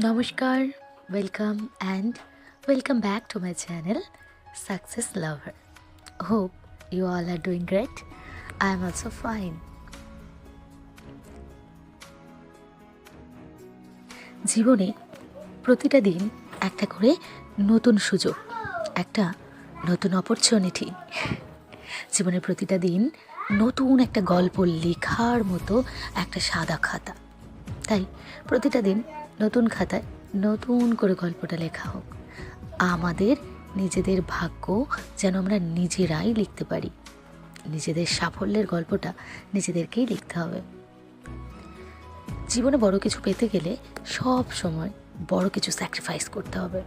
নমস্কার, welcome and welcome back to my channel Success Lover. Hope you all are doing great. I am also fine. জীবনে প্রতিটা দিন একটা করে নতুন সুযোগ, একটা নতুন অপরচুনিটি। জীবনের প্রতিটা দিন নতুন একটা গল্প লেখার মতো একটা সাদা খাতা। তাই প্রতিটা দিন নতুন খাতায় নতুন করে গল্পটা লেখা হোক। আমাদের নিজেদের ভাগ্য যেন আমরা নিজেরাই লিখতে পারি। নিজেদের সাফল্যের গল্পটা নিজেদেরকেই লিখতে হবে। জীবনে বড় কিছু পেতে গেলে সব সময় বড় কিছু স্যাক্রিফাইস করতে হবে।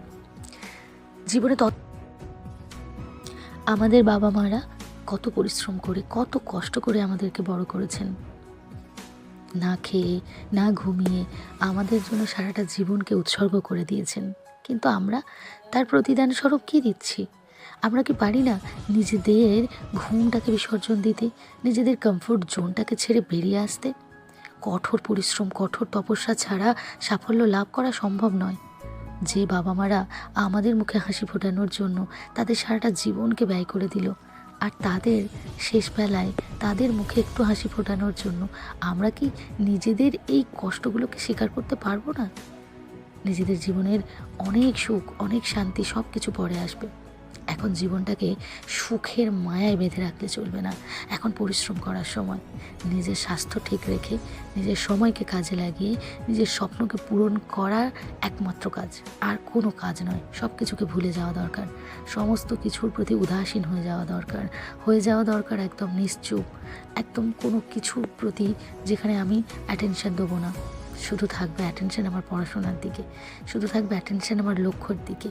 জীবনে আমাদের বাবা মারা কত পরিশ্রম করে, কত কষ্ট করে আমাদেরকে বড় করেছেন। না খেয়ে, না ঘুমিয়ে আমাদের জন্য সারাটা জীবনকে উৎসর্গ করে দিয়েছেন। কিন্তু আমরা তার প্রতিদান স্বরূপ কী দিচ্ছি? আমরা কি পারি না নিজেদের ঘুমটাকে বিসর্জন দিতে, নিজেদের কমফোর্ট জোনটাকে ছেড়ে বেরিয়ে আসতে? কঠোর পরিশ্রম, কঠোর তপস্যা ছাড়া সাফল্য লাভ করা সম্ভব নয়। যে বাবা মারা আমাদের মুখে হাসি ফোটানোর জন্য তাদের সারাটা জীবনকে ব্যয় করে দিল, আর তাদের শেষবেলায় তাদের মুখে একটু হাসি ফোটানোর জন্য আমরা কি নিজেদের এই কষ্টগুলোকে স্বীকার করতে পারবো না? নিজেদের জীবনের অনেক সুখ, অনেক শান্তি সব কিছু পরে আসবে। এখন জীবনটাকে সুখের মায়ায় বেঁধে রাখলে চলবে না। এখন পরিশ্রম করার সময়। নিজের স্বাস্থ্য ঠিক রেখে, নিজের সময়কে কাজে লাগিয়ে নিজের স্বপ্নকে পূরণ করার একমাত্র কাজ, আর কোনো কাজ নয়। সব কিছুকে ভুলে যাওয়া দরকার, সমস্ত কিছুর প্রতি উদাসীন হয়ে যাওয়া দরকার একদম নিশ্চুপ, একদম কোনো কিছুর প্রতি যেখানে আমি অ্যাটেনশন দেবো না। শুধু থাকবে অ্যাটেনশন আমার পড়াশোনার দিকে, শুধু থাকবে অ্যাটেনশন আমার লক্ষ্যর দিকে।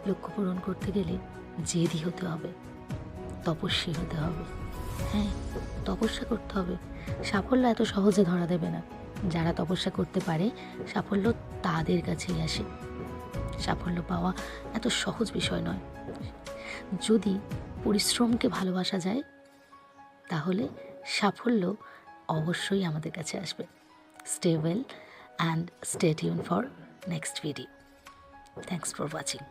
লক্ষ্য পূরণ করতে গেলে জেদি হতে হবে, তপস্বী হতে হবে। হ্যাঁ, তপস্যা করতে হবে। সাফল্য এত সহজে ধরা দেবে না। যারা তপস্যা করতে পারে সাফল্য তাদের কাছেই আসে। সাফল্য পাওয়া এত সহজ বিষয় নয়। যদি পরিশ্রমকে ভালোবাসা যায় তাহলে সাফল্য অবশ্যই আমাদের কাছে আসবে। Stay well and stay tune for next video. Thanks for watching.